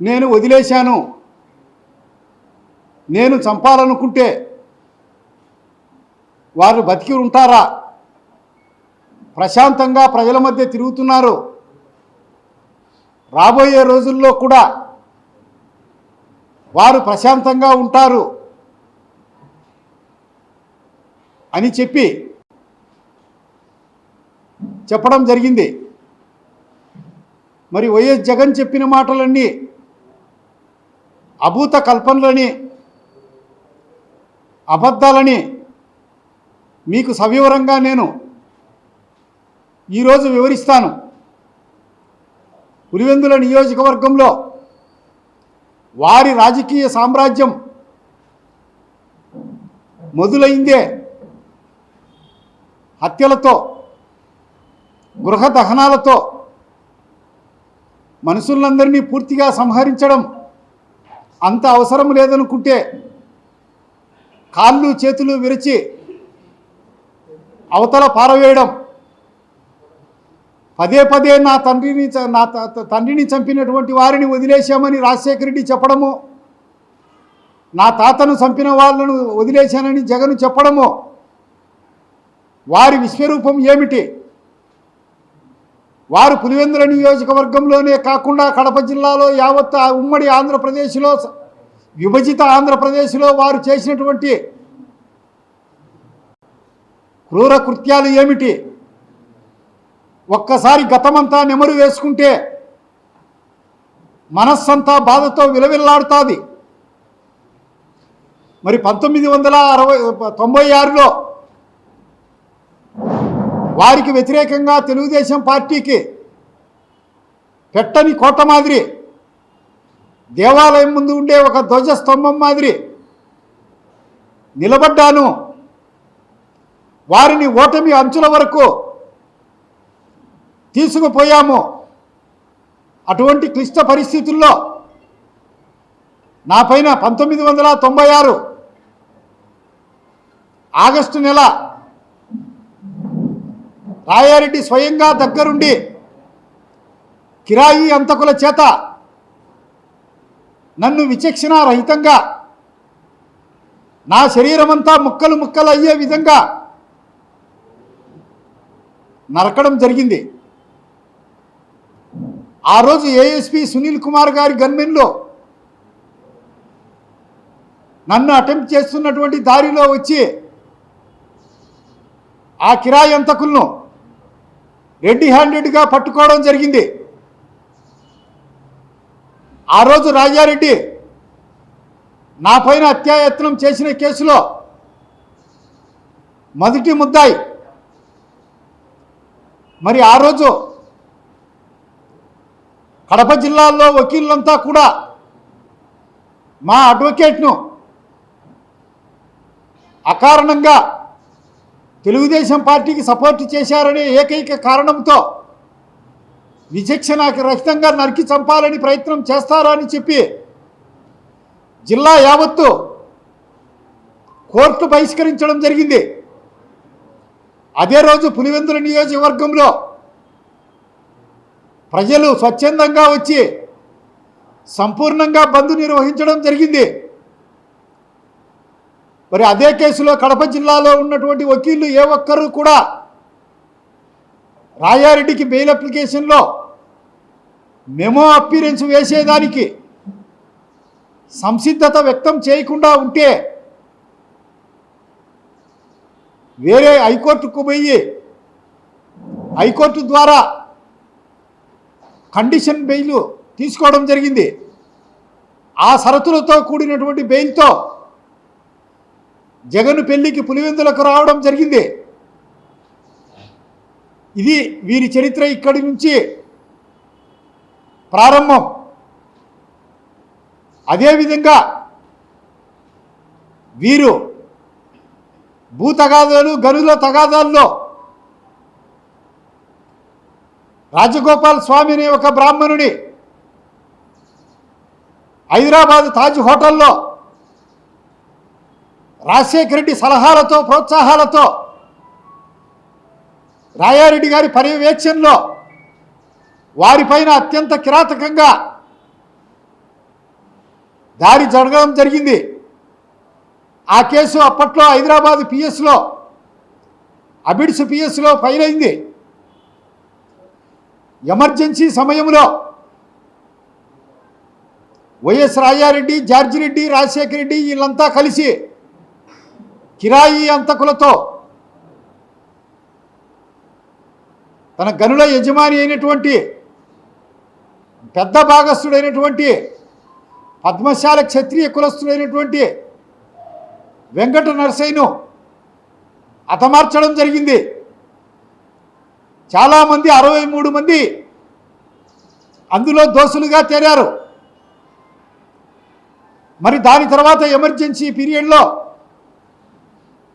నేను వదిలేశాను, నేను చంపాలనుకుంటే వారు బతికి ఉంటారా? ప్రశాంతంగా ప్రజల మధ్య తిరుగుతున్నారు, రాబోయే రోజుల్లో కూడా వారు ప్రశాంతంగా ఉంటారు అని చెప్పడం జరిగింది. మరి వైఎస్ జగన్ చెప్పిన మాటలన్నీ అభూత కల్పనలని, అబద్ధాలని మీకు సవివరంగా నేను ఈరోజు వివరిస్తాను. పులివెందుల నియోజకవర్గంలో వారి రాజకీయ సామ్రాజ్యం మొదలైందే హత్యలతో, గృహ దహనాలతో, మనుషులందరినీ పూర్తిగా సంహరించడం అంత అవసరం లేదనుకుంటే కాళ్ళు చేతులు విరిచి అవతల పారవేయడం, పదే పదే నా తండ్రిని చంపినటువంటి వారిని వదిలేశామని రాజశేఖర రెడ్డి చెప్పడము, నా తాతను చంపిన వాళ్ళను వదిలేశానని జగన్ చెప్పడము, వారి విశ్వరూపం ఏమిటి? వారు పులివెందుల నియోజకవర్గంలోనే కాకుండా కడప జిల్లాలో యావత్ ఉమ్మడి ఆంధ్రప్రదేశ్లో, విభజిత ఆంధ్రప్రదేశ్లో వారు చేసినటువంటి క్రూర కృత్యాలు ఏమిటి? ఒక్కసారి గతమంతా నెమరు వేసుకుంటే మనస్సంతా బాధతో విలవిల్లాడుతుంది. మరి 1996లో వారికి వ్యతిరేకంగా తెలుగుదేశం పార్టీకి పెట్టని కోట మాదిరి, దేవాలయం ముందు ఉండే ఒక ధ్వజస్తంభం మాదిరి నిలబడ్డాను. వారిని ఓటమి అంచుల వరకు తీసుకుపోయాము. అటువంటి క్లిష్ట పరిస్థితుల్లో నా పైన 1996 ఆగస్టు నెల రాయారెడ్డి స్వయంగా దగ్గరుండి కిరాయి అంతకుల చేత నన్ను విచక్షణారహితంగా నా శరీరమంతా ముక్కలు ముక్కలు అయ్యే విధంగా నరకడం జరిగింది. ఆ రోజు ఏఎస్పీ సునీల్ కుమార్ గారి గన్మెన్లో నన్ను అటెంప్ట్ చేస్తున్నటువంటి దారిలో వచ్చి ఆ కిరాయి అంతకులను రెడ్డి హ్యాండెడ్గా పట్టుకోవడం జరిగింది. ఆ రోజు రాజారెడ్డి నా పైన హత్యాయత్నం చేసిన కేసులో మొదటి ముద్దాయి. మరి ఆ రోజు కడప జిల్లాలో వకీళ్ళంతా కూడా మా అడ్వకేట్ను అకారణంగా తెలుగుదేశం పార్టీకి సపోర్ట్ చేశారనే ఏకైక కారణంతో విచక్షణారహితంగా నరికి చంపాలని ప్రయత్నం చేస్తారని చెప్పి జిల్లా యావత్తు కోర్టు బహిష్కరించడం జరిగింది. అదే రోజు పులివెందుల నియోజకవర్గంలో ప్రజలు స్వచ్ఛందంగా వచ్చి సంపూర్ణంగా బంద్ నిర్వహించడం జరిగింది. మరి అదే కేసులో కడప జిల్లాలో ఉన్నటువంటి వకీళ్ళు ఏ ఒక్కరూ కూడా రాయారెడ్డికి బెయిల్ అప్లికేషన్లో మెమో అప్పీరెన్స్ వేసేదానికి సంసిద్ధత వ్యక్తం చేయకుండా ఉంటే వేరే హైకోర్టుకు పోయి హైకోర్టు ద్వారా కండిషన్ బెయిల్ తీసుకోవడం జరిగింది. ఆ షరతులతో కూడినటువంటి బెయిల్తో జగన్ పెళ్లికి పులివెందులకు రావడం జరిగింది. ఇది వీరి చరిత్ర ఇక్కడి నుంచి ప్రారంభం. అదేవిధంగా వీరు భూ తగాదాలు, గనుల తగాదాల్లో రాజగోపాల్ స్వామి అనే ఒక బ్రాహ్మణుని హైదరాబాద్ తాజ్ హోటల్లో రాజశేఖర రెడ్డి సలహాలతో, ప్రోత్సాహాలతో, రాయారెడ్డి గారి పర్యవేక్షణలో వారిపైన అత్యంత కిరాతకంగా దాడి జరగడం జరిగింది. ఆ కేసు అప్పట్లో హైదరాబాద్ పిఎస్లో, అబిడ్స్ పిఎస్లో ఫైల్ అయింది. ఎమర్జెన్సీ సమయంలో వైఎస్ రాజారెడ్డి, జార్జి రెడ్డి, రాజశేఖర రెడ్డి వీళ్ళంతా కలిసి కిరాయి అంతకులతో తన గనుల యజమాని అయినటువంటి పెద్ద భాగస్థుడైనటువంటి పద్మశాల క్షత్రియ కులస్థుడైనటువంటి వెంకట నరసయ్యను హతమార్చడం జరిగింది. చాలామంది 63 మంది అందులో దోషులుగా తేలారు. మరి దాని తర్వాత ఎమర్జెన్సీ పీరియడ్లో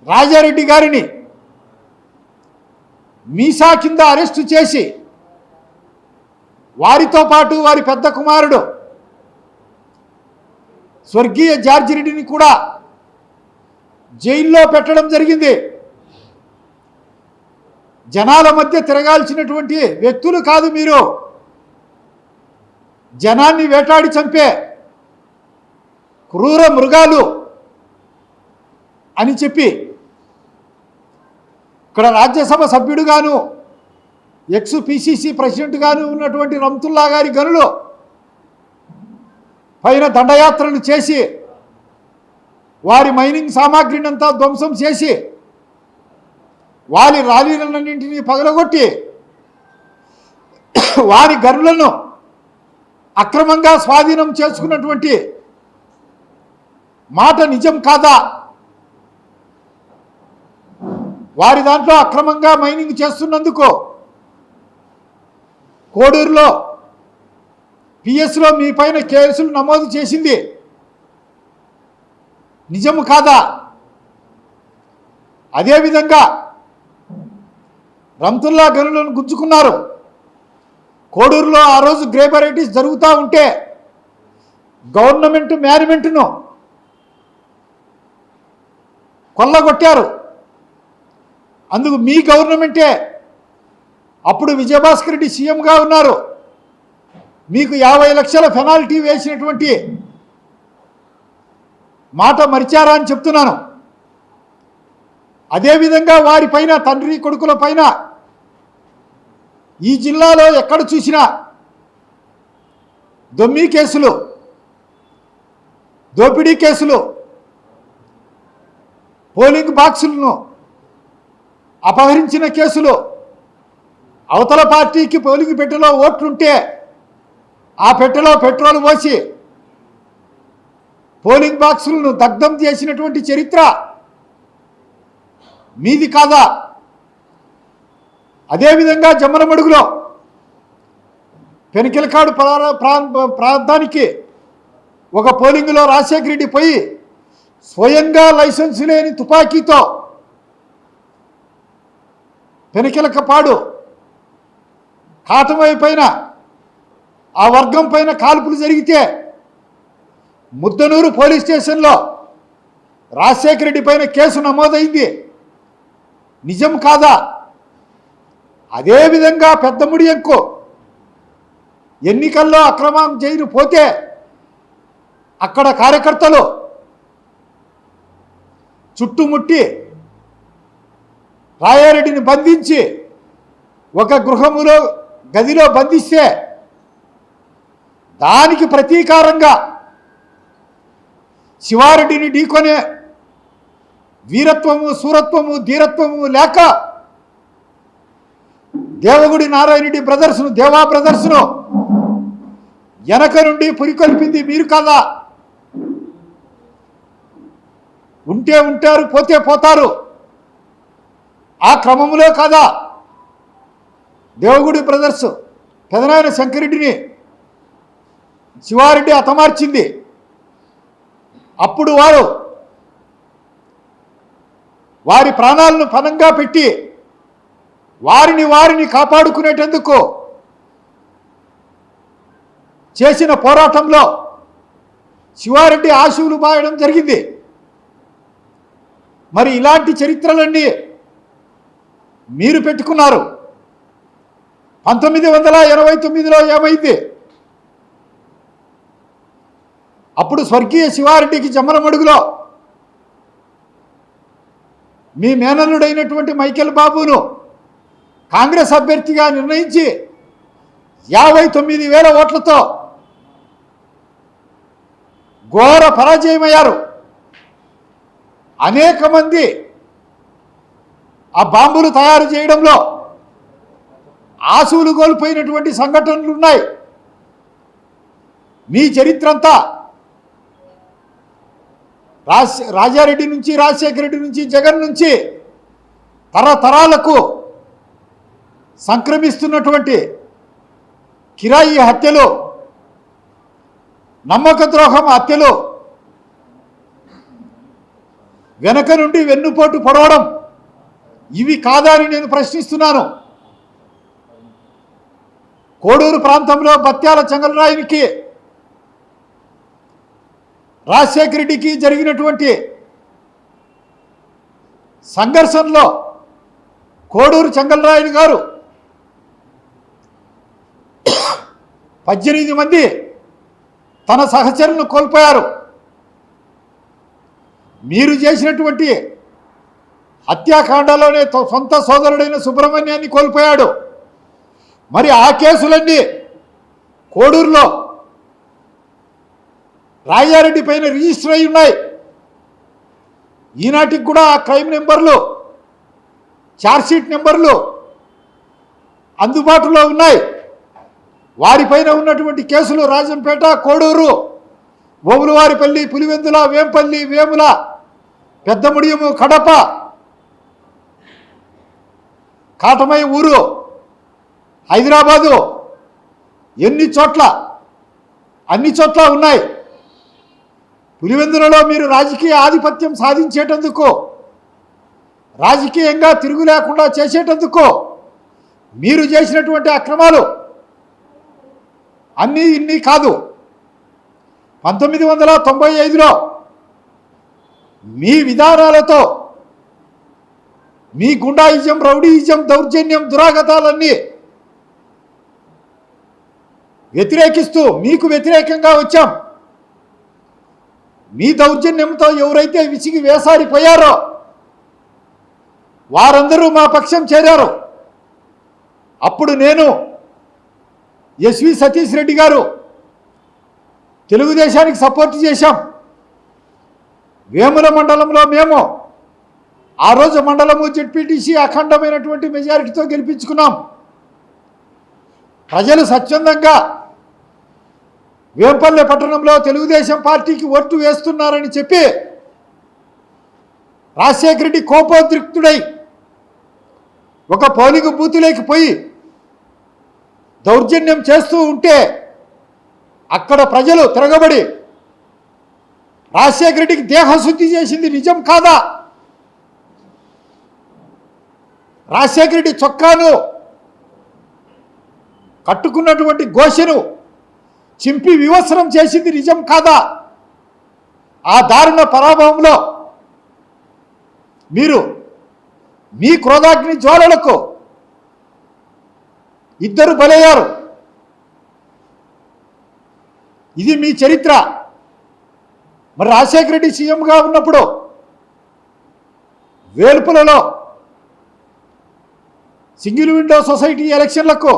రాజారెడ్డి గారిని మీసా కింద అరెస్టు చేసి వారితో పాటు వారి పెద్ద కుమారుడు స్వర్గీయ జార్జి రెడ్డిని కూడా జైల్లో పెట్టడం జరిగింది. జనాల మధ్య తిరగాల్సినటువంటి వ్యక్తులు కాదు మీరు, జనాన్ని వేటాడి చంపే క్రూర మృగాలు అని చెప్పి ఇక్కడ రాజ్యసభ సభ్యుడుగాను ఎక్స్ పిసిసి ప్రెసిడెంట్గాను ఉన్నటువంటి రమ్తుల్లా గారి గనులు పైన దండయాత్రలు చేసి వారి మైనింగ్ సామాగ్రిని అంతా ధ్వంసం చేసి వారి రాలీలన్నింటినీ పగలగొట్టి వారి గనులను అక్రమంగా స్వాధీనం చేసుకున్నటువంటి మాట నిజం కాదా? వారి దాంట్లో అక్రమంగా మైనింగ్ చేస్తున్నందుకు కోడూరులో పిఎస్లో మీ పైన కేసులు నమోదు చేసింది నిజము కాదా? అదేవిధంగా రమ్తుల్లా గనులను గుంజుకున్నారు. కోడూరులో ఆ రోజు గ్రేబరైటీస్ జరుగుతూ ఉంటే గవర్నమెంట్ మేనేజ్మెంట్ను కొల్లగొట్టారు. అందుకు మీ గవర్నమెంటే అప్పుడు విజయభాస్కర్ రెడ్డి సీఎంగా ఉన్నారు. మీకు 50 లక్షల పెనాల్టీ వేసినటువంటి మాట మరిచారా అని చెప్తున్నాను. అదేవిధంగా వారిపైన తండ్రి కొడుకుల పైన ఈ జిల్లాలో ఎక్కడ చూసినా దొమ్మీ కేసులు, దోపిడీ కేసులు, పోలింగ్ బాక్సులను అపహరించిన కేసులు, అవతల పార్టీకి పోలింగ్ పెట్టెలో ఓట్లుంటే ఆ పెట్టెలో పెట్రోల్ పోసి పోలింగ్ బాక్సులను దగ్ధం చేసినటువంటి చరిత్ర మీది కాదా? అదేవిధంగా జమ్మలమడుగులో పెనికిలకాడు ప్రాంతానికి ఒక పోలింగ్లో రాజశేఖర రెడ్డి పోయి స్వయంగా లైసెన్స్ లేని తుపాకీతో పెనికిలకపాడు కాటమై పైన ఆ వర్గం పైన కాల్పులు జరిగితే ముద్దనూరు పోలీస్ స్టేషన్లో రాజశేఖర రెడ్డి పైన కేసు నమోదైంది. నిజం కాదా? అదేవిధంగా పెద్దముడి ఎంకు ఎన్నికల్లో అక్రమం చేయని పోతే అక్కడ కార్యకర్తలు చుట్టుముట్టి రాయారెడ్డిని బంధించి ఒక గృహములో గదిలో బంధిస్తే దానికి ప్రతీకారంగా శివారెడ్డిని ఢీకొనే వీరత్వము, సూరత్వము, ధీరత్వము లేక దేవగుడి నారాయణరెడ్డి బ్రదర్స్ను, దేవా బ్రదర్స్ను వెనక నుండి పురికొల్పింది మీరు కాదా? ఉంటే ఉంటారు, పోతే పోతారు. ఆ క్రమంలో కాదా దేవగుడి బ్రదర్స్ పెదనాయన శంకరెడ్డిని శివారెడ్డి హతమార్చింది? అప్పుడు వారి ప్రాణాలను పణంగా పెట్టి వారిని కాపాడుకునేటందుకు చేసిన పోరాటంలో శివారెడ్డి ఆశువులు బాయడం జరిగింది. మరి ఇలాంటి చరిత్రలన్నీ మీరు పెట్టుకున్నారు. 1989లో ఏమైంది? అప్పుడు స్వర్గీయ శివారెడ్డికి జమ్మలమడుగులో మీ మేనల్లుడైనటువంటి మైకేల్ బాబును కాంగ్రెస్ అభ్యర్థిగా నిర్ణయించి 59,000 ఓట్లతో ఘోర పరాజయమయ్యారు. అనేక మంది ఆ బాంబులు తయారు చేయడంలో ఆశువులు కోల్పోయినటువంటి సంఘటనలు ఉన్నాయి. మీ చరిత్ర అంతా రాజారెడ్డి నుంచి, రాజశేఖర రెడ్డి నుంచి, జగన్ నుంచి తరతరాలకు సంక్రమిస్తున్నటువంటి కిరాయి హత్యలు, నమ్మక ద్రోహం హత్యలు, వెనక నుండి వెన్నుపోటు పొడవడం, ఇవి కాదా అని నేను ప్రశ్నిస్తున్నాను. కోడూరు ప్రాంతంలో బత్యాల చెంగలరాయునికి, రాజశేఖర రెడ్డికి జరిగినటువంటి సంఘర్షణలో కోడూరు చెంగలరాయుడు గారు 18 మంది తన సహచరులను కోల్పోయారు. మీరు చేసినటువంటి హత్యాకాండలోనే సొంత సోదరుడైన సుబ్రహ్మణ్యాన్ని కోల్పోయాడు. మరి ఆ కేసులన్నీ కోడూరులో రాజారెడ్డి పైన రిజిస్టర్ అయి ఉన్నాయి. ఈనాటికి కూడా ఆ క్రైమ్ నెంబర్లు, ఛార్జ్షీట్ నెంబర్లు అందుబాటులో ఉన్నాయి. వారిపైన ఉన్నటువంటి కేసులు రాజంపేట, కోడూరు, ఓములవారిపల్లి, పులివెందుల, వేంపల్లి, వేముల, పెద్దముడియము, కడప, కాటమయ్య ఊరు, హైదరాబాదు, అన్ని చోట్ల ఉన్నాయి. పులివెందులలో మీరు రాజకీయ ఆధిపత్యం సాధించేటందుకు, రాజకీయంగా తిరుగు లేకుండా చేసేటందుకు మీరు చేసినటువంటి అక్రమాలు అన్నీ ఇన్ని కాదు. 1995లో మీ విధానాలతో మీ గుండాయిజం, రౌడీయిజం, దౌర్జన్యం, దురాగతాలన్నీ వ్యతిరేకిస్తూ మీకు వ్యతిరేకంగా వచ్చాం. మీ దౌర్జన్యంతో ఎవరైతే విసిగి వేసారిపోయారో వారందరూ మా పక్షం చేరారు. అప్పుడు నేను, ఎస్వి సతీష్ రెడ్డి గారు తెలుగుదేశానికి సపోర్ట్ చేశాం. వేముల మండలంలో మేము ఆ రోజు మండలము జెడ్పీటీసీ అఖండమైనటువంటి మెజారిటీతో గెలిపించుకున్నాం. ప్రజలు స్వచ్ఛందంగా వేంపల్లె పట్టణంలో తెలుగుదేశం పార్టీకి ఓటు వేస్తున్నారని చెప్పి రాజశేఖర రెడ్డి కోపోద్రిక్తుడై ఒక పోలింగ్ బూతులోకి పోయి దౌర్జన్యం చేస్తూ ఉంటే అక్కడ ప్రజలు తిరగబడి రాజశేఖర రెడ్డికి దేహశుద్ధి చేసింది నిజం కాదా? రాజశేఖర రెడ్డి చొక్కాను కట్టుకున్నటువంటి గోషను చింపి వివస్త్రం చేసింది నిజం కాదా? ఆ దారుణ పరాభవంలో మీరు మీ క్రోధాగ్ని జ్వాలలకు ఇద్దరు బలయ్యారు. ఇది మీ చరిత్ర. మరి రాజశేఖర రెడ్డి సీఎంగా ఉన్నప్పుడు వేల్పులలో సింగిల్ విండో సొసైటీ ఎలక్షన్లకు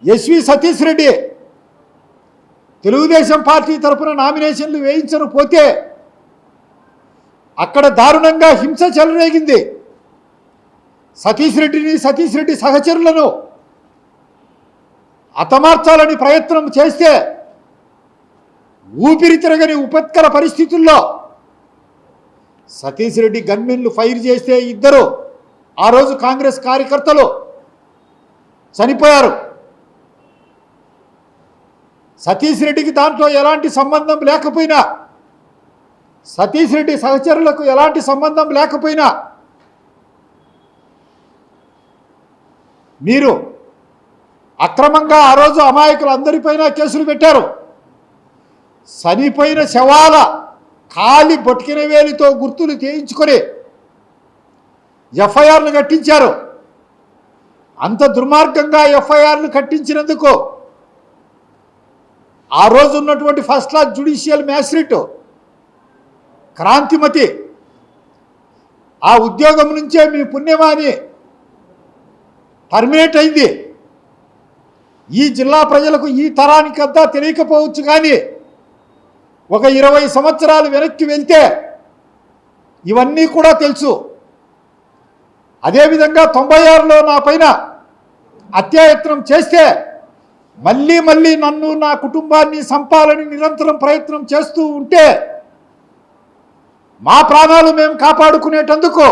ఎస్వి సతీష్ రెడ్డి తెలుగుదేశం పార్టీ తరఫున నామినేషన్లు వేయించను పోతే అక్కడ దారుణంగా హింస చెలరేగింది. సతీష్ రెడ్డి సహచరులను హతమార్చాలని ప్రయత్నం చేస్తే ఊపిరి తిరగని ఉపత్కర పరిస్థితుల్లో సతీష్ రెడ్డి గన్మెన్లు ఫైర్ చేస్తే ఇద్దరు ఆ రోజు కాంగ్రెస్ కార్యకర్తలు చనిపోయారు. సతీష్ రెడ్డికి దాంట్లో ఎలాంటి సంబంధం లేకపోయినా, సతీష్ రెడ్డి సహచరులకు ఎలాంటి సంబంధం లేకపోయినా మీరు అక్రమంగా ఆ రోజు అమాయకులందరిపైన కేసులు పెట్టారు. చనిపోయిన శవాల కాలి బొటికిన వేలితో గుర్తులు చేయించుకొని ఎఫ్ఐఆర్లు కట్టించారు. అంత దుర్మార్గంగా ఎఫ్ఐఆర్లు కట్టించినందుకు ఆ రోజు ఉన్నటువంటి ఫస్ట్ క్లాస్ జ్యుడిషియల్ మ్యాజిస్ట్రేట్ క్రాంతిమతి ఆ ఉద్యోగం నుంచే మీ పుణ్యమాని టర్మినేట్ అయింది. ఈ జిల్లా ప్రజలకు ఈ తరానికంతా తెలియకపోవచ్చు, కానీ ఒక 20 సంవత్సరాలు వెనక్కి వెళ్తే ఇవన్నీ కూడా తెలుసు. అదేవిధంగా 96లో నా పైన అత్యాయత్నం చేస్తే మళ్ళీ మళ్ళీ నన్ను నా కుటుంబాన్ని సంపాలని నిరంతరం ప్రయత్నం చేస్తూ ఉంటే మా ప్రాణాలు మేము కాపాడుకునేటందుకు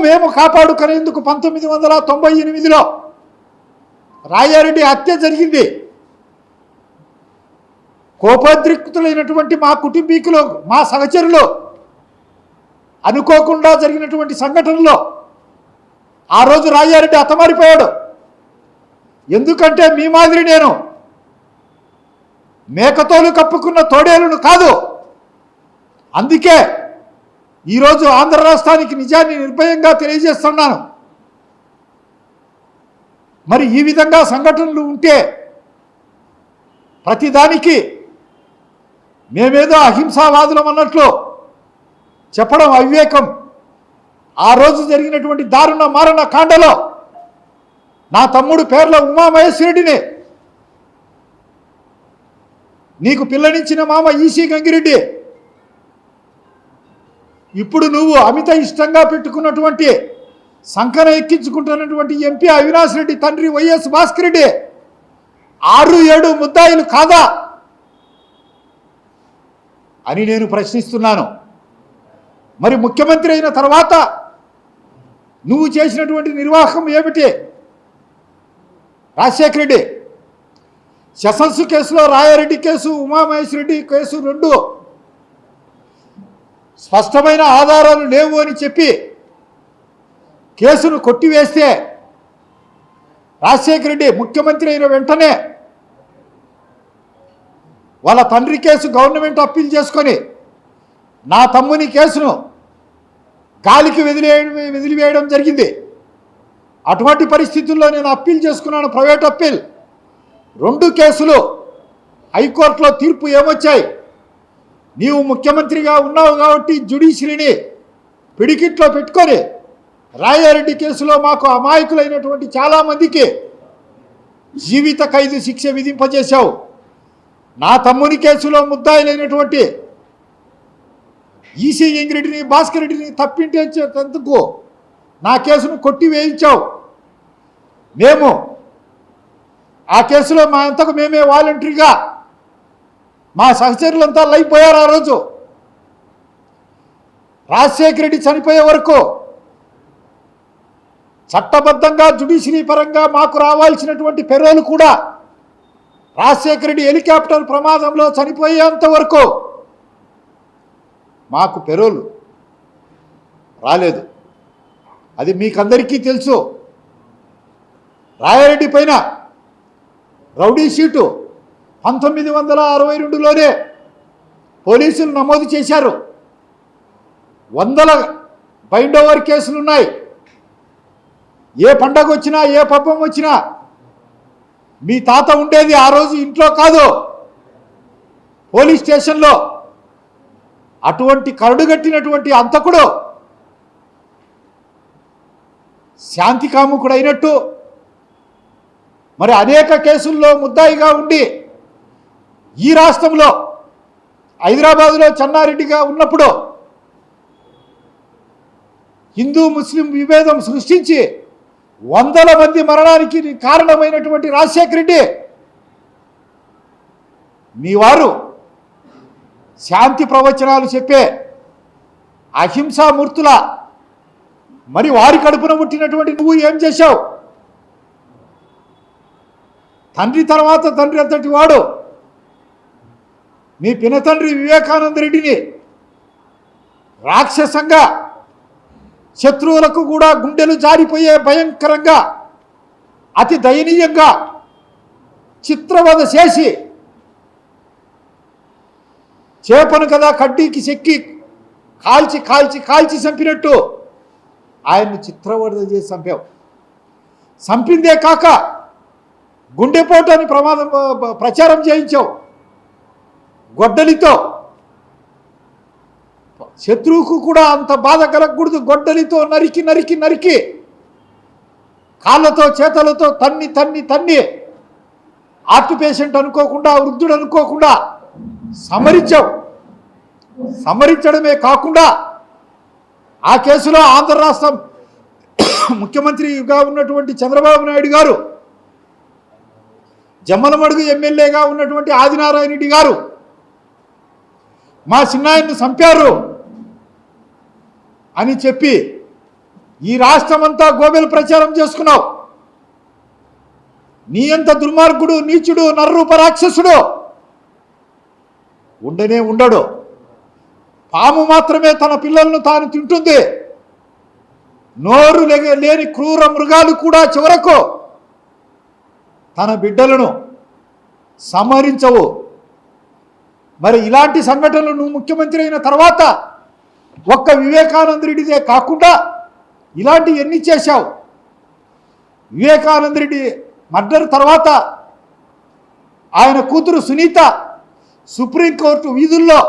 మేము కాపాడుకునేందుకు 1998లో రాయారెడ్డి హత్య జరిగింది. కోపోద్రిక్తులైనటువంటి మా కుటుంబీకులు, మా సహచరులు అనుకోకుండా జరిగినటువంటి సంఘటనలో ఆ రోజు రాయారెడ్డి హతమారిపోయాడు. ఎందుకంటే మీ మాదిరి నేను మేకతోలు కప్పుకున్న తోడేలును కాదు. అందుకే ఈరోజు ఆంధ్ర రాష్ట్రానికి నిజాన్ని నిర్భయంగా తెలియజేస్తున్నాను. మరి ఈ విధంగా సంఘటనలు ఉంటే ప్రతిదానికి మేమేదో అహింసావాదులం అన్నట్లు చెప్పడం అవివేకం. ఆ రోజు జరిగినటువంటి దారుణ మారణ కాండలో నా తమ్ముడు పేర్ల ఉమామహేశ్వరుడిని, నీకు పిల్లనిచ్చిన మామ ఈసీ గంగిరెడ్డి, ఇప్పుడు నువ్వు అమిత ఇష్టంగా పెట్టుకున్నటువంటి సంకన ఎక్కించుకుంటున్నటువంటి ఎంపీ అవినాష్ రెడ్డి తండ్రి వైఎస్ భాస్కర్ రెడ్డి 6-7 ముద్దాయిలు కాదా అని నేను ప్రశ్నిస్తున్నాను. మరి ముఖ్యమంత్రి అయిన తర్వాత నువ్వు చేసినటువంటి నిర్వాహకం ఏమిటి? రాజశేఖర రెడ్డి సెషన్స్ కేసులో రాయారెడ్డి కేసు, ఉమామహేశ్వరరెడ్డి కేసు 2 స్పష్టమైన ఆధారాలు లేవు అని చెప్పి కేసును కొట్టివేస్తే రాజశేఖర రెడ్డి ముఖ్యమంత్రి అయిన వెంటనే వాళ్ళ తండ్రి కేసు గవర్నమెంట్ అప్పీల్ చేసుకొని నా తమ్ముని కేసును గాలికి వదిలివేయడం జరిగింది. అటువంటి పరిస్థితుల్లో నేను అప్పీల్ చేసుకున్నాను, ప్రైవేట్ అప్పీల్. 2 కేసులు హైకోర్టులో తీర్పు ఏమొచ్చాయి? నీవు ముఖ్యమంత్రిగా ఉన్నావు కాబట్టి జ్యుడిషియరీని పిడికిట్లో పెట్టుకొని రాయారెడ్డి కేసులో మాకు అమాయకులైనటువంటి చాలామందికి జీవిత ఖైదు శిక్ష విధింపజేశావు. నా తమ్ముని కేసులో ముద్దాయిలైనటువంటి ఈసీ గంగిరెడ్డిని, భాస్కర్ రెడ్డిని తప్పించేందుకు నా కేసును కొట్టివేయించావు. మేము ఆ కేసులో మా అంతకు మేమే వాలంటరీగా మా సహచరులంతా లైపోయారు. ఆ రోజు రాజశేఖర రెడ్డి చనిపోయే వరకు చట్టబద్ధంగా జ్యుడిషియరీ పరంగా మాకు రావాల్సినటువంటి పెరోలు కూడా రాజశేఖర రెడ్డి హెలికాప్టర్ ప్రమాదంలో చనిపోయేంత వరకు మాకు పెరోలు రాలేదు. అది మీకందరికీ తెలుసు. రాయారెడ్డి పైన రౌడీ షీటు 1962లోనే పోలీసులు నమోదు చేశారు. 100 బైండ్ ఓవర్ కేసులున్నాయి. ఏ పండగ వచ్చినా, ఏ పబ్బం వచ్చినా మీ తాత ఉండేది ఆ రోజు ఇంట్లో కాదు, పోలీస్ స్టేషన్లో. అటువంటి కరడుగట్టినటువంటి అంతకుడు శాంతి కాముకుడు అయినట్టు మరి అనేక కేసుల్లో ముద్దాయిగా ఉండి ఈ రాష్ట్రంలో హైదరాబాదులో చెన్నారెడ్డిగా ఉన్నప్పుడు హిందూ ముస్లిం విభేదం సృష్టించి 100 మంది మరణానికి కారణమైనటువంటి రాజశేఖర రెడ్డి మీ వారు శాంతి ప్రవచనాలు చెప్పే అహింసామూర్తుల మరి వారి కడుపున పుట్టినటువంటి నువ్వు ఏం చేశావు? తండ్రి తర్వాత తండ్రి అంతటి వాడు మీ పినతండ్రి వివేకానంద రెడ్డిని రాక్షసంగా శత్రువులకు కూడా గుండెలు జారిపోయే భయంకరంగా అతి దయనీయంగా చిత్రవద చేసి చేపను కదా కడ్డీకి చెక్కి కాల్చి కాల్చి కాల్చి చంపినట్టు ఆయన్ని చిత్రవద చేసి చంపావు. చంపిందే కాక గుండెపోటు అని ప్రచారం చేయించావు గొడ్డలితో. శత్రువుకు కూడా అంత బాధ కలగకూడదు. గొడ్డలితో నరికి నరికి నరికి కాళ్ళతో చేతులతో తన్ని తన్ని తన్ని హార్ట్ పేషెంట్ అనుకోకుండా, వృద్ధుడు అనుకోకుండా సమరించావు. సమరించడమే కాకుండా ఆ కేసులో ఆంధ్ర రాష్ట్రం ముఖ్యమంత్రిగా ఉన్నటువంటి చంద్రబాబు నాయుడు గారు, జమ్మలమడుగు ఎమ్మెల్యేగా ఉన్నటువంటి ఆదినారాయణ రెడ్డి గారు మా చిన్నాయన్ను చంపారు అని చెప్పి ఈ రాష్ట్రమంతా గోబెలు ప్రచారం చేసుకున్నావు. నీ అంత దుర్మార్గుడు, నీచుడు, నర్రూప రాక్షసుడు ఉండనే ఉండడు. పాము మాత్రమే తన పిల్లలను తాను తింటుంది. నోరు లేని క్రూర మృగాలు కూడా చివరకు తన బిడ్డలను సంహరించవు. మరి ఇలాంటి సంఘటనలు నువ్వు ముఖ్యమంత్రి అయిన తర్వాత ఒక్క వివేకానంద రెడ్డిదే కాకుండా ఇలాంటి ఎన్ని చేశావు? వివేకానంద రెడ్డి మర్డర్ తర్వాత ఆయన కూతురు సునీత సుప్రీంకోర్టు వీధుల్లో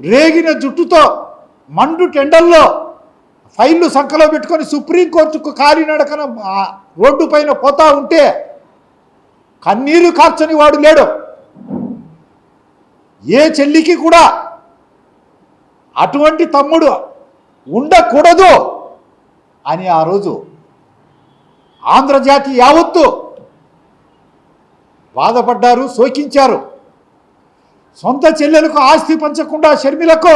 రేగిన జుట్టుతో మండు టెండల్లో ఫైళ్లు సంఖలో పెట్టుకొని సుప్రీంకోర్టుకు కాలినడకన రోడ్డు పైన పోతా ఉంటే కన్నీరు కార్చని వాడు లేడు. ఏ చెల్లికి కూడా అటువంటి తమ్ముడు ఉండకూడదు అని ఆ రోజు ఆంధ్రజాతి యావత్తు బాధపడ్డారు, శోకించారు. సొంత చెల్లెలకు ఆస్తి పంచకుండా షర్మిలకు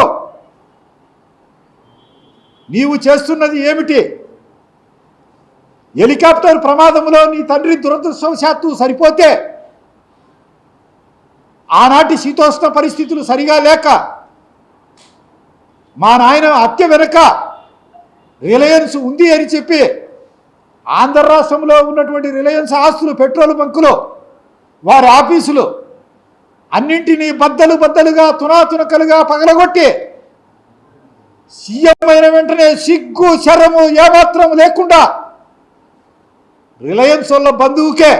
నీవు చేస్తున్నది ఏమిటి? హెలికాప్టర్ ప్రమాదంలో నీ తండ్రి దురదృష్టవశాత్తు సరిపోతే ఆనాటి శీతోష్ణ పరిస్థితులు సరిగా లేక మా నాయన హత్య వెనక రిలయన్స్ ఉంది అని చెప్పి ఆంధ్ర రాష్ట్రంలో ఉన్నటువంటి రిలయన్స్ ఆస్తులు, పెట్రోల్ బంకులు, వారి ఆఫీసులు అన్నింటినీ బద్దలుగా తునాతునకలుగా పగలగొట్టి సీఎం అయిన వెంటనే సిగ్గు శరము ఏమాత్రం లేకుండా రిలయన్స్ వల్ల బంధువుకే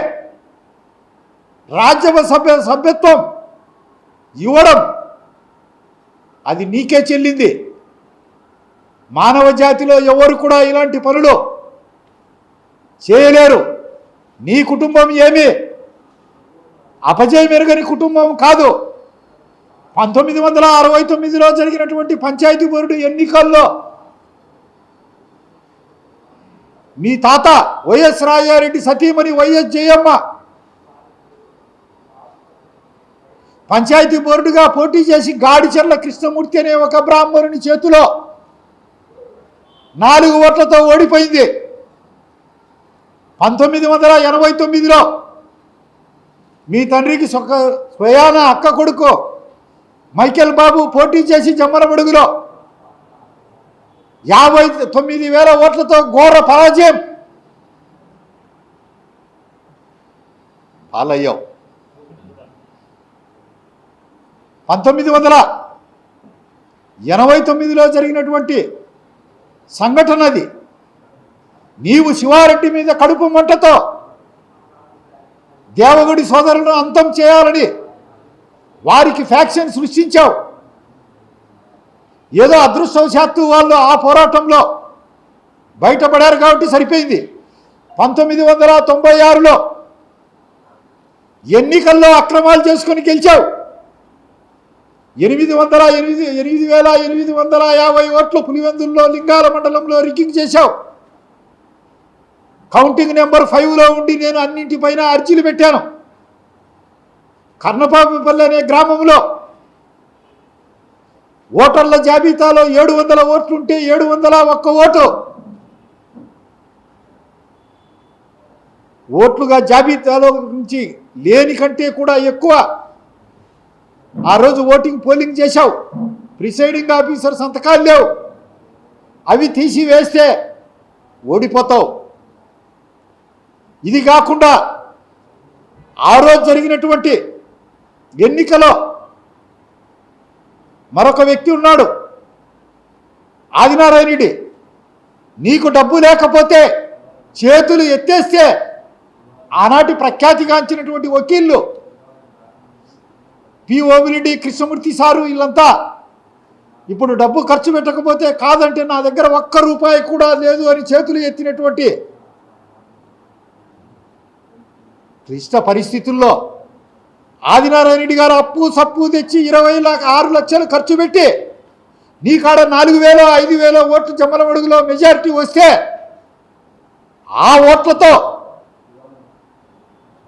రాజ్యసభ సభ్యత్వం ఇవ్వడం అది నీకే చెల్లింది. మానవ జాతిలో ఎవరు కూడా ఇలాంటి పనులు చేయలేరు. నీ కుటుంబం ఏమీ అపజయం ఎరగని కుటుంబం కాదు. 1969లో జరిగినటువంటి పంచాయతీ బోర్డు ఎన్నికల్లో మీ తాత వైఎస్ రాజారెడ్డి సతీమణి వైఎస్ జయమ్మ పంచాయతీ బోర్డుగా పోటీ చేసి గాడిచెర్ల కృష్ణమూర్తి అనే ఒక బ్రాహ్మణుని చేతిలో 4 ఓట్లతో ఓడిపోయింది. 1989లో మీ తండ్రికి స్వయాన అక్క కొడుకు మైకేల్ బాబు పోటీ చేసి జమ్మలమడుగులో 59,000 ఓట్లతో ఘోర పరాజయం పాలయ్యావు. 1989లో జరిగినటువంటి సంఘటన అది. నీవు శివారెడ్డి మీద కడుపు మంటతో దేవగుడి సోదరులను అంతం చేయాలని వారికి ఫ్యాక్షన్ సృష్టించావు. ఏదో అదృష్టవశాత్తు వాళ్ళు ఆ పోరాటంలో బయటపడారు కాబట్టి సరిపోయింది. 1996లో ఎన్నికల్లో అక్రమాలు చేసుకొని గెలిచావు. 8,850 ఓట్లు పులివెందుల్లో లింగాల మండలంలో రిగ్గింగ్ చేశావు. కౌంటింగ్ నెంబర్ 5లో ఉండి నేను అన్నింటిపైన అర్జీలు పెట్టాను. కర్ణపాపపల్లి అనే గ్రామంలో ఓటర్ల జాబితాలో 700 ఓట్లుంటే 701 ఓటు ఓట్లుగా జాబితాలో నుంచి లేని కంటే కూడా ఎక్కువ ఆ రోజు పోలింగ్ చేశావు. ప్రిసైడింగ్ ఆఫీసర్ సంతకాలు లేవు. అవి తీసివేస్తే ఓడిపోతావు. ఇది కాకుండా ఆ రోజు జరిగినటువంటి ఎన్నికలో మరొక వ్యక్తి ఉన్నాడు, ఆదినారాయణ రెడ్డి. నీకు డబ్బు లేకపోతే చేతులు ఎత్తేస్తే ఆనాటి ప్రఖ్యాతిగాంచినటువంటి వకీళ్ళు పి ఓమిరెడ్డి, కృష్ణమూర్తి సారు, వీళ్ళంతా ఇప్పుడు డబ్బు ఖర్చు పెట్టకపోతే కాదంటే నా దగ్గర ఒక్క రూపాయి కూడా లేదు అని చేతులు ఎత్తినటువంటి క్లిష్ట పరిస్థితుల్లో ఆదినారాయణ రెడ్డి గారు అప్పు సప్పు తెచ్చి 26 లక్షలు ఖర్చు పెట్టి నీ కాడ 4,000 5,000 ఓట్లు జమ్మలమడుగులో మెజారిటీ వస్తే ఆ ఓట్లతో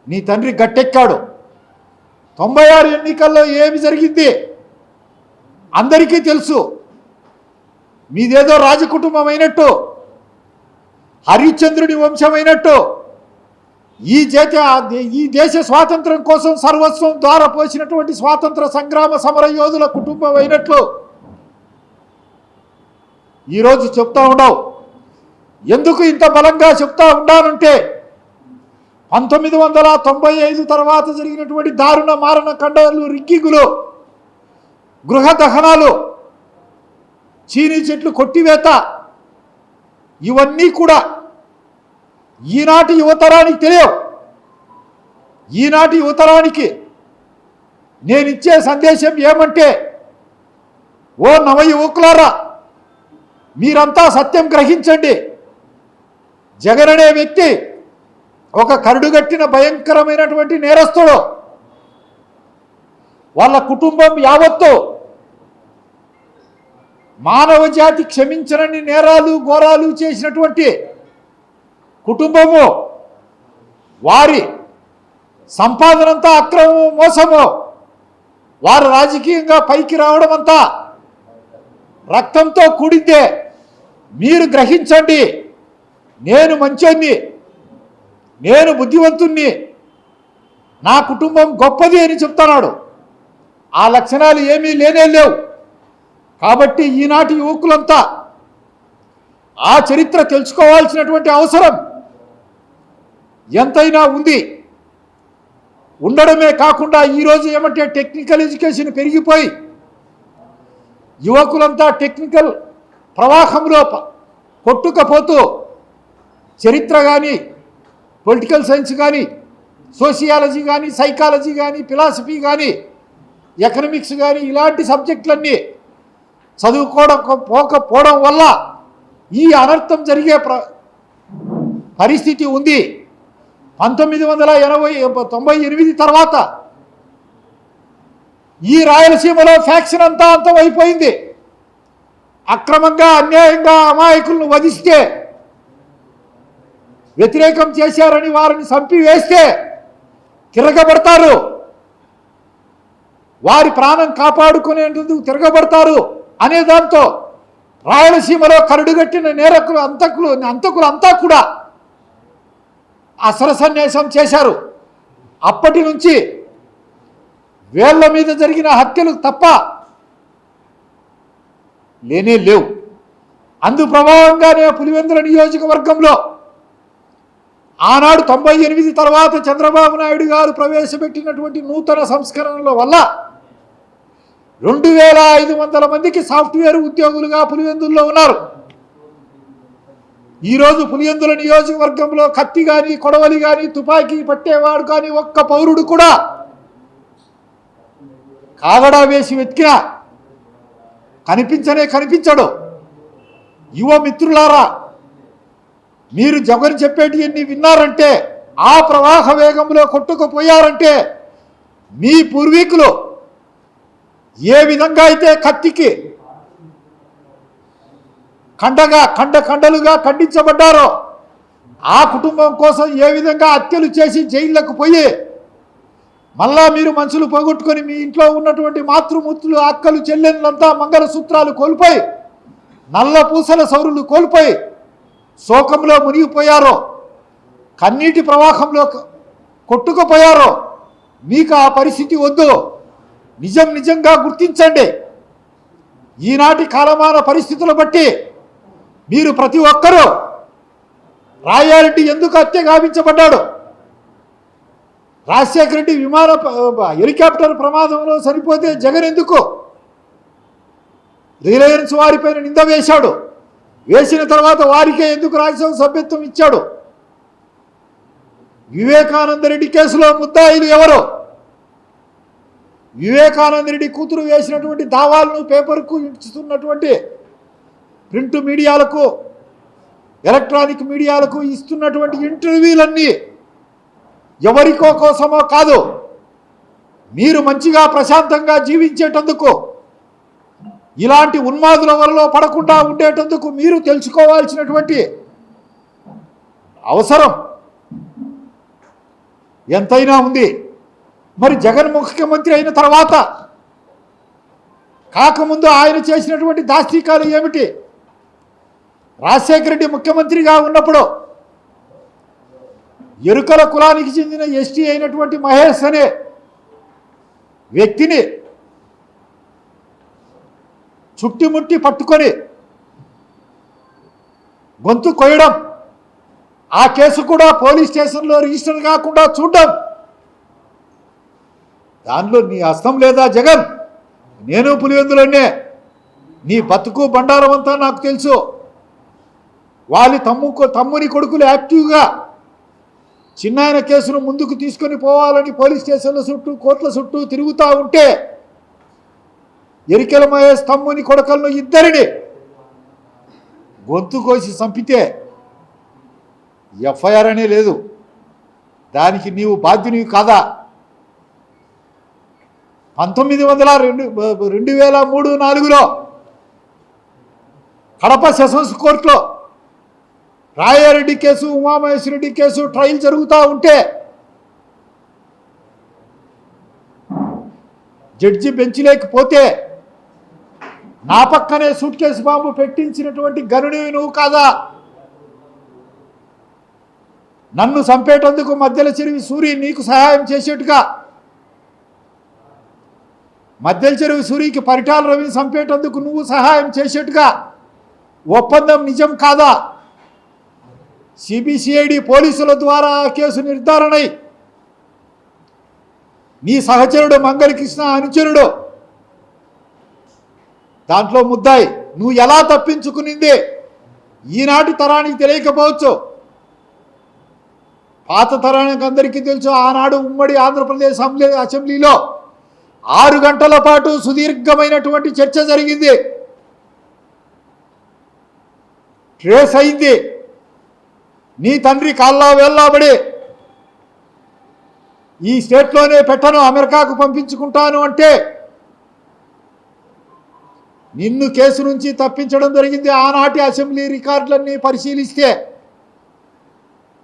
నీ తండ్రి గట్టెక్కాడు. 96 ఎన్నికల్లో ఏమి జరిగింది అందరికీ తెలుసు. మీదేదో రాజకుటుంబం అయినట్టు, హరిశ్చంద్రుడి వంశమైనట్టు, ఈ దేశ స్వాతంత్రం కోసం సర్వస్వం ద్వారా పోసినటువంటి స్వాతంత్ర సంగ్రామ సమర యోధుల కుటుంబం అయినట్లు ఈరోజు చెప్తా ఉన్నావు. ఎందుకు ఇంత బలంగా చెప్తా ఉన్నానంటే 1995 తర్వాత జరిగినటువంటి దారుణ మారణ కండాలు, రిగ్గింగులు, గృహ దహనాలు, చీనీ చెట్లు కొట్టివేత, ఇవన్నీ కూడా ఈనాటి యువతరానికి తెలియవు. ఈనాటి యువతరానికి నేను ఇచ్చే సందేశం ఏమంటే, ఓ నవ యువకులారా, మీరంతా సత్యం గ్రహించండి. జగన్ అనే వ్యక్తి ఒక కరుడుగట్టిన భయంకరమైనటువంటి నేరస్తుడు. వాళ్ళ కుటుంబం యావత్తు మానవ జాతి క్షమించనని నేరాలు ఘోరాలు చేసినటువంటి కుటుంబము. వారి సంపాదనంతా అక్రమము, మోసము. వారు రాజకీయంగా పైకి రావడం అంతా రక్తంతో కూడిందే. మీరు గ్రహించండి, నేను మంచోన్ని, నేను బుద్ధివంతుణ్ణి, నా కుటుంబం గొప్పది అని చెప్తున్నాడు. ఆ లక్షణాలు ఏమీ లేనే లేవు. కాబట్టి ఈనాటి యువకులంతా ఆ చరిత్ర తెలుసుకోవాల్సినటువంటి అవసరం ఎంతైనా ఉంది. ఉండడమే కాకుండా ఈరోజు ఏమంటే టెక్నికల్ ఎడ్యుకేషన్ పెరిగిపోయి యువకులంతా టెక్నికల్ ప్రవాహంలో కొట్టుకపోతూ చరిత్ర కానీ, పొలిటికల్ సైన్స్ కానీ, సోషియాలజీ కానీ, సైకాలజీ కానీ, ఫిలాసఫీ కానీ, ఎకనామిక్స్ కానీ, ఇలాంటి సబ్జెక్టులన్నీ చదువుకోవడం వల్ల ఈ అనర్థం జరిగే పరిస్థితి ఉంది. 1998 తర్వాత ఈ రాయలసీమలో ఫ్యాక్షన్ అంతా అంతమైపోయింది. అక్రమంగా, అన్యాయంగా అమాయకులను వధిస్తే, వ్యతిరేకం చేశారని వారిని చంపివేస్తే తిరగబడతారు. వారి ప్రాణం కాపాడుకునేందుకు తిరగబడతారు అనే దాంతో రాయలసీమలో కరుడుగట్టిన నేరకులు, అంతకులంతా కూడా అసర సన్యాసం చేశారు. అప్పటి నుంచి వేళ్ల మీద జరిగిన హత్యలు తప్ప లేనే లేవు. అందు ప్రభావంగానే పులివెందుల నియోజకవర్గంలో ఆనాడు 98 తర్వాత చంద్రబాబు నాయుడు గారు ప్రవేశపెట్టినటువంటి నూతన సంస్కరణల వల్ల 2500 మందికి సాఫ్ట్వేర్ ఉద్యోగులుగా పులివెందుల్లో ఉన్నారు. ఈరోజు పులివెందుల నియోజకవర్గంలో కత్తి కానీ, కొడవలి కానీ, తుపాకీ పట్టేవాడు కానీ ఒక్క పౌరుడు కూడా కాగడా వేసి వెతికినా కనిపించడు. యువ మిత్రులారా, మీరు జగన్ చెప్పేటివన్నీ విన్నారంటే, ఆ ప్రవాహ వేగంలో కొట్టుకుపోయారంటే, మీ పూర్వీకులు ఏ విధంగా అయితే కత్తికి ఖండలుగా ఖండించబడ్డారో, ఆ కుటుంబం కోసం ఏ విధంగా హత్యలు చేసి జైళ్లకు పోయి మళ్ళా మీరు మనసులు పోగొట్టుకొని మీ ఇంట్లో ఉన్నటువంటి మాతృమూర్తులు, అక్కలు, చెల్లెళ్ళంతా మంగళసూత్రాలు కోల్పోయి, నల్ల పూసల సౌరులు కోల్పోయి శోకంలో మునిగిపోయారో, కన్నీటి ప్రవాహంలో కొట్టుకుపోయారో, మీకు ఆ పరిస్థితి వద్దు. నిజంగా గుర్తించండి. ఈనాటి కాలమాన పరిస్థితులు బట్టి మీరు ప్రతి ఒక్కరూ రాయారెడ్డి ఎందుకు హత్య గావించబడ్డాడు, రాజశేఖర రెడ్డి హెలికాప్టర్ ప్రమాదంలో చనిపోతే జగన్ ఎందుకు రిలయన్స్ వారిపైన నింద వేశాడు, వేసిన తర్వాత వారికే ఎందుకు రాజ్యసభ సభ్యత్వం ఇచ్చాడు, వివేకానంద రెడ్డి కేసులో ముద్దాయిలు ఎవరు? వివేకానంద రెడ్డి కూతురు వేసినటువంటి దావాలను పేపర్కు ఇస్తున్నటువంటి ప్రింట్ మీడియాలకు, ఎలక్ట్రానిక్ మీడియాలకు ఇస్తున్నటువంటి ఇంటర్వ్యూలన్నీ ఎవరికో కోసమో కాదు, మీరు మంచిగా ప్రశాంతంగా జీవించేటందుకు, ఇలాంటి ఉన్మాదుల వలలో పడకుండా ఉండేటందుకు మీరు తెలుసుకోవాల్సినటువంటి అవసరం ఎంతైనా ఉంది. మరి జగన్ ముఖ్యమంత్రి అయిన తర్వాత కాకముందు ఆయన చేసినటువంటి దాష్టికాలు ఏమిటి? రాజశేఖర రెడ్డి ముఖ్యమంత్రిగా ఉన్నప్పుడు ఎరుకల కులానికి చెందిన ఎస్టీ అయినటువంటి మహేష్ అనే వ్యక్తిని చుట్టుముట్టి పట్టుకొని గొంతు కొయ్యడం, ఆ కేసు కూడా పోలీస్ స్టేషన్లో రిజిస్టర్ కాకుండా చూడడం, దానిలో నీ హస్తం లేదా జగన్? నేను పులివెందులోనే, నీ బతుకు బండారం అంతా నాకు తెలుసు. వాళ్ళ తమ్ముని కొడుకులు యాక్టివ్గా చిన్నాయన కేసును ముందుకు తీసుకొని పోవాలని పోలీస్ స్టేషన్ల చుట్టూ, కోర్టుల చుట్టూ తిరుగుతూ ఉంటే ఎరికెల మహేష్ తమ్ముని కొడుకులను ఇద్దరిని గొంతు కోసి చంపితే ఎఫ్ఐఆర్ అనే లేదు. దానికి నీవు బాధ్యునివి కాదా? 2003-4లో కడప సెషన్స్ కోర్టులో Rayareddy case, Uma Maheswara Reddy case trial జరుగుతూ ఉంటే జడ్జి బెంచ్ లేకపోతే నా పక్కనే సూట్ కేసు బాంబు పెట్టించినటువంటి గనుడివి నువ్వు కాదా? నన్ను చంపేటందుకు మధ్యల చెరువు సూరి నీకు సహాయం చేసేట్టుగా, మధ్యల చెరువు సూరికి పరిటాల రవిని చంపేటందుకు నువ్వు సహాయం చేసేట్టుగా ఒప్పందం నిజం కాదా? సిబిసిఐడి పోలీసుల ద్వారా కేసు నిర్ధారణై నీ సహచరుడు మంగళకృష్ణ అనుచరుడు దాంట్లో ముద్దాయి. నువ్వు ఎలా తప్పించుకునింది ఈనాటి తరానికి తెలియకపోవచ్చు, పాత తరానికి అందరికీ తెలుసు. ఆనాడు ఉమ్మడి ఆంధ్రప్రదేశ్ అసెంబ్లీలో 6 గంటల పాటు సుదీర్ఘమైనటువంటి చర్చ జరిగింది, ట్రేస్ అయింది. నీ తండ్రి కాల్లా వేళ్ళబడి ఈ స్టేట్లోనే పెట్టను, అమెరికాకు పంపించుకుంటాను అంటే నిన్ను కేసు నుంచి తప్పించడం జరిగింది. ఆనాటి అసెంబ్లీ రికార్డులన్నీ పరిశీలిస్తే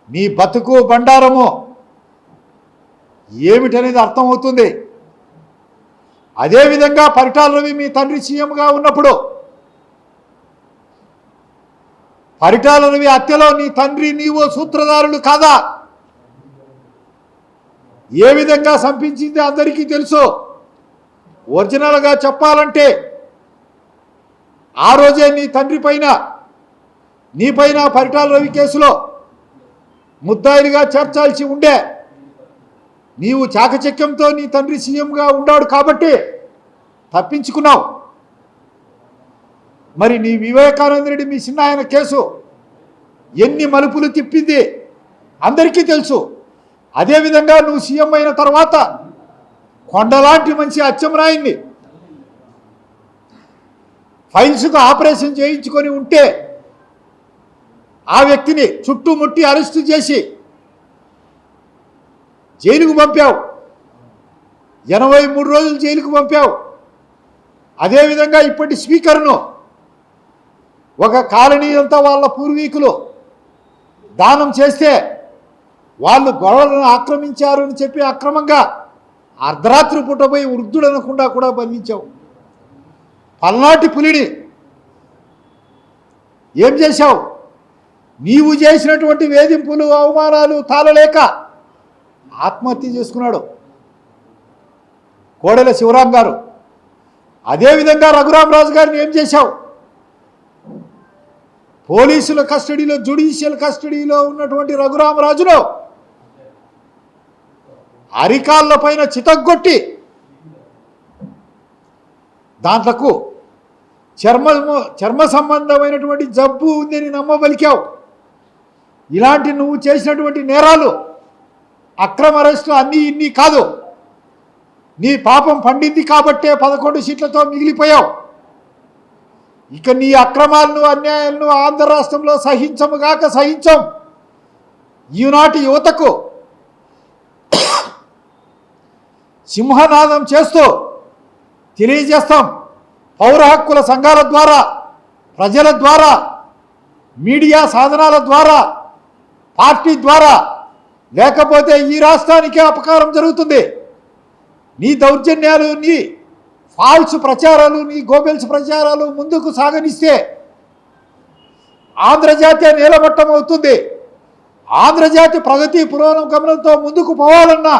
నీ బతుకు బండారము ఏమిటనేది అర్థమవుతుంది. అదేవిధంగా పరిటాల రవి మీ తండ్రి సీఎంగా ఉన్నప్పుడు పరిటాల రవి హత్యలో నీ తండ్రి నీవు సూత్రధారులు కాదా? ఏ విధంగా చంపించింది అందరికీ తెలుసు. ఒరిజినల్గా చెప్పాలంటే ఆ రోజే నీ తండ్రి పైన, నీ పైన పరిటాల రవి కేసులో ముద్దాయిలుగా చేర్చాల్సి ఉండే. నీవు చాకచక్యంతో నీ తండ్రి సీఎంగా ఉన్నాడు కాబట్టి తప్పించుకున్నావు. మరి నీ వివేకానంద రెడ్డి మీ చిన్నాయన కేసు ఎన్ని మలుపులు తిప్పింది అందరికీ తెలుసు. అదేవిధంగా నువ్వు సీఎం అయిన తర్వాత కొండలాంటి మంచి అచ్చెంరాయుణ్ణి ఫైల్స్కు ఆపరేషన్ చేయించుకొని ఉంటే ఆ వ్యక్తిని చుట్టుముట్టి అరెస్టు చేసి జైలుకు పంపావు. 83 రోజులు జైలుకు పంపావు. అదేవిధంగా ఇప్పటి స్పీకర్ను ఒక కాలనీ అంతా వాళ్ళ పూర్వీకులు దానం చేస్తే వాళ్ళు గొడవలను ఆక్రమించారు అని చెప్పి అక్రమంగా అర్ధరాత్రి పూట పోయి వృద్ధుడు అనకుండా కూడా బంధించావు. పల్నాటి పులిని ఏం చేశావు? నీవు చేసినటువంటి వేధింపులు, అవమానాలు తాళలేక ఆత్మహత్య చేసుకున్నాడు కోడెల శివరాం గారు. అదేవిధంగా రఘురామరాజు గారిని ఏం చేశావు? పోలీసుల కస్టడీలో, జ్యుడిషియల్ కస్టడీలో ఉన్నటువంటి రఘురామరాజును అరికాళ్ళ పైన చితగ్గొట్టి దాంట్లకు చర్మ సంబంధమైనటువంటి జబ్బు ఉందని నమ్మబలికావు. ఇలాంటి నువ్వు చేసినటువంటి నేరాలు అక్రమ అరెస్టులు అన్నీ ఇన్ని కాదు. నీ పాపం పండింది కాబట్టే 11 సీట్లతో మిగిలిపోయావు. ఇక నీ అక్రమాలను అన్యాయాలను ఆంధ్ర రాష్ట్రంలో సహించముగాక సహించం. ఈనాటి యువతకు సింహనాదం చేస్తూ తెలియజేస్తాం. పౌర హక్కుల సంఘాల ద్వారా, ప్రజల ద్వారా, మీడియా సాధనాల ద్వారా, పార్టీ ద్వారా, లేకపోతే ఈ రాష్ట్రానికే అపకారం జరుగుతుంది. నీ దౌర్జన్యాలు, నీ ఫాల్స్ ప్రచారాలు, నీ గోబెల్స్ ప్రచారాలు ముందుకు సాగనిస్తే ఆంధ్రజాతి నీలమట్టం అవుతుంది. ఆంధ్రజాతి ప్రగతి పురోగమనంతో ముందుకు పోవాలన్నా,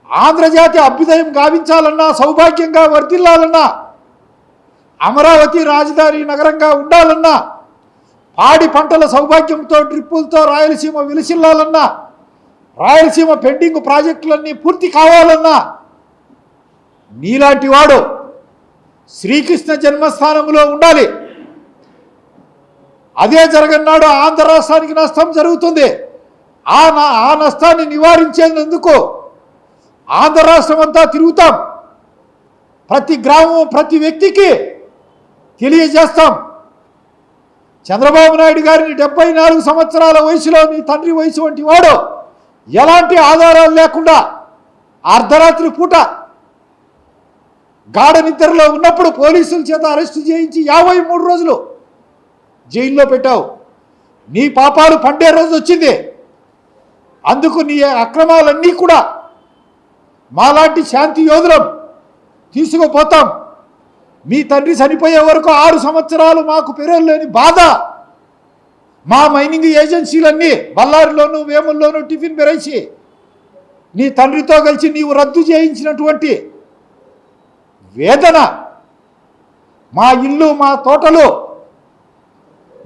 ఆంధ్రజాతి అభ్యుదయం గావించాలన్నా, సౌభాగ్యంగా వర్ధిల్లాలన్నా, అమరావతి రాజధాని నగరంగా ఉండాలన్నా, పాడి పంటల సౌభాగ్యంతో డ్రిప్పులతో రాయలసీమ విలసిల్లాలన్నా, రాయలసీమ పెండింగ్ ప్రాజెక్టులన్నీ పూర్తి కావాలన్నా, నీలాంటి వాడు శ్రీకృష్ణ జన్మస్థానంలో ఉండాలి. అదే జరగన్నాడు ఆంధ్ర రాష్ట్రానికి నష్టం జరుగుతుంది. ఆ నష్టాన్ని నివారించేందుకు ఆంధ్ర రాష్ట్రం అంతా తిరుగుతాం. ప్రతి గ్రామం, ప్రతి వ్యక్తికి తెలియజేస్తాం. చంద్రబాబు నాయుడు గారిని 74 సంవత్సరాల వయసులో నీ తండ్రి వయసు వంటి వాడు ఎలాంటి ఆధారాలు లేకుండా అర్ధరాత్రి పూట గాఢ నిద్రలో ఉన్నప్పుడు పోలీసుల చేత అరెస్టు చేయించి 53 రోజులు జైల్లో పెట్టావు. నీ పాపాలు పండే రోజు వచ్చింది. అందుకు నీ అక్రమాలన్నీ కూడా మాలాంటి శాంతి యోధులం తీసుకుపోతాం. మీ తండ్రి చనిపోయే వరకు 6 సంవత్సరాలు మాకు పెరలు లేని బాధ. మా మైనింగ్ ఏజెన్సీలన్నీ బళ్ళారిలోను, వేముల్లోను టిఫిన్ బెరేసి నీ తండ్రితో కలిసి నీవు రద్దు చేయించినటువంటి వేదన, మా ఇల్లు, మా తోటలు,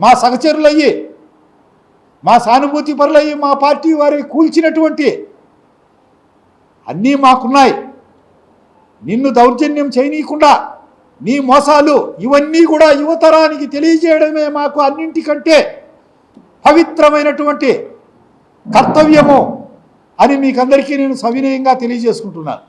మా సహచరులయ్యి, మా సానుభూతి పరులయ్యి, మా పార్టీ వారి కూల్చినటువంటి అన్నీ మాకున్నాయి. నిన్ను దౌర్జన్యం చేయనీయకుండా నీ మోసాలు ఇవన్నీ కూడా యువతరానికి తెలియజేయడమే మాకు అన్నింటికంటే పవిత్రమైనటువంటి కర్తవ్యము అని మీకందరికీ నేను సవినయంగా తెలియజేసుకుంటున్నాను.